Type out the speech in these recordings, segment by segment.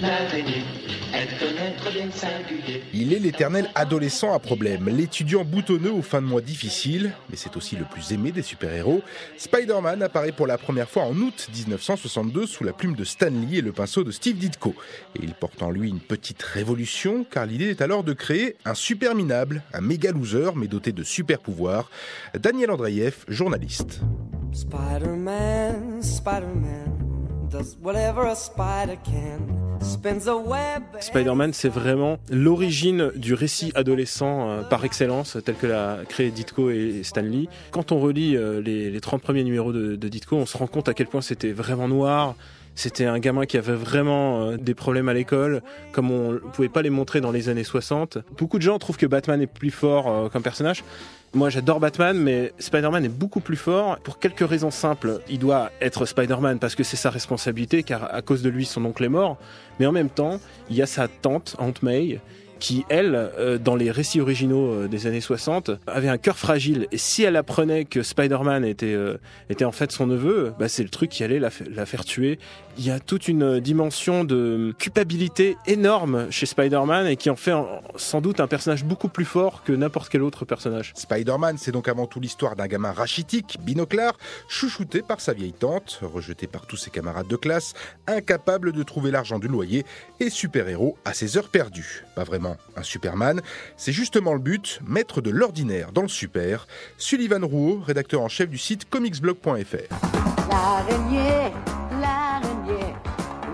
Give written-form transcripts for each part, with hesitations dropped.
l'araignée, être un être bien singulier. Il est l'éternel adolescent à problème, l'étudiant boutonneux aux fins de mois difficiles, mais c'est aussi le plus aimé des super-héros. Spider-Man apparaît pour la première fois en août 1962 sous la plume de Stan Lee et le pinceau de Steve Ditko. Et il porte en lui une petite révolution, car l'idée est alors de créer un super minable, un méga loser, mais doté de super pouvoirs. Daniel Andreev, journaliste. Spider-Man, Spider-Man, does whatever a spider can, spins a web. Spider-Man, c'est vraiment l'origine du récit adolescent par excellence, tel que l'a créé Ditko et Stan Lee. Quand on relit les 30 premiers numéros de Ditko, on se rend compte à quel point c'était vraiment noir. C'était un gamin qui avait vraiment des problèmes à l'école, comme on ne pouvait pas les montrer dans les années 60. Beaucoup de gens trouvent que Batman est plus fort comme personnage. Moi, j'adore Batman, mais Spider-Man est beaucoup plus fort pour quelques raisons simples. Il doit être Spider-Man parce que c'est sa responsabilité, car à cause de lui, son oncle est mort. Mais en même temps, il y a sa tante, Aunt May, qui, elle, dans les récits originaux des années 60, avait un cœur fragile. Et si elle apprenait que Spider-Man était en fait son neveu, c'est le truc qui allait la faire tuer. Il y a toute une dimension de culpabilité énorme chez Spider-Man et qui en fait sans doute un personnage beaucoup plus fort que n'importe quel autre personnage. Spider-Man, c'est donc avant tout l'histoire d'un gamin rachitique, binoclard, chouchouté par sa vieille tante, rejeté par tous ses camarades de classe, incapable de trouver l'argent du loyer et super-héros à ses heures perdues. Pas vraiment un Superman, c'est justement le but, mettre de l'ordinaire dans le super. Sullivan Rouault, rédacteur en chef du site comicsblog.fr. L'araignée,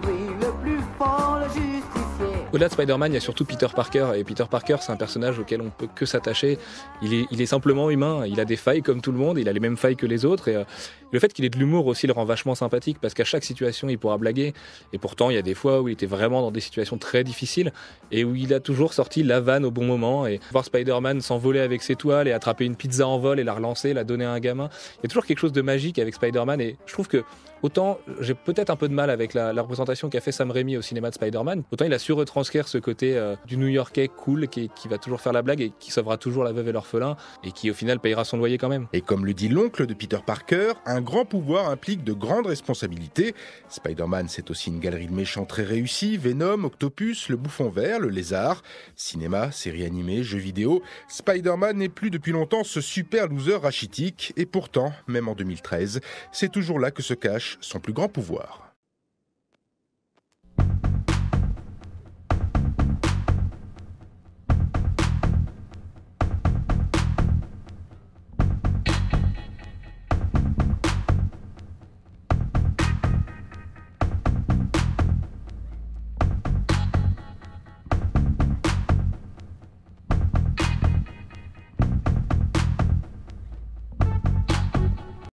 oui, le plus fort, le justicier. Au-delà de Spider-Man, il y a surtout Peter Parker. Et Peter Parker, c'est un personnage auquel on peut que s'attacher. Il est simplement humain. Il a des failles comme tout le monde. Il a les mêmes failles que les autres. Et le fait qu'il ait de l'humour aussi le rend vachement sympathique parce qu'à chaque situation, il pourra blaguer. Et pourtant, il y a des fois où il était vraiment dans des situations très difficiles et où il a toujours sorti la vanne au bon moment. Et voir Spider-Man s'envoler avec ses toiles et attraper une pizza en vol et la relancer, la donner à un gamin. Il y a toujours quelque chose de magique avec Spider-Man. Et je trouve que autant j'ai peut-être un peu de mal avec la représentation qu'a fait Sam Raimi au cinéma de Spider-Man, autant il a su retranscrire ce côté du New-Yorkais cool qui va toujours faire la blague et qui sauvera toujours la veuve et l'orphelin et qui au final payera son loyer quand même. Et comme le dit l'oncle de Peter Parker, un grand pouvoir implique de grandes responsabilités. Spider-Man, c'est aussi une galerie de méchants très réussie, Venom, Octopus, le Bouffon Vert, le Lézard. Cinéma, séries animées, jeux vidéo, Spider-Man n'est plus depuis longtemps ce super loser rachitique et pourtant, même en 2013, c'est toujours là que se cache son plus grand pouvoir.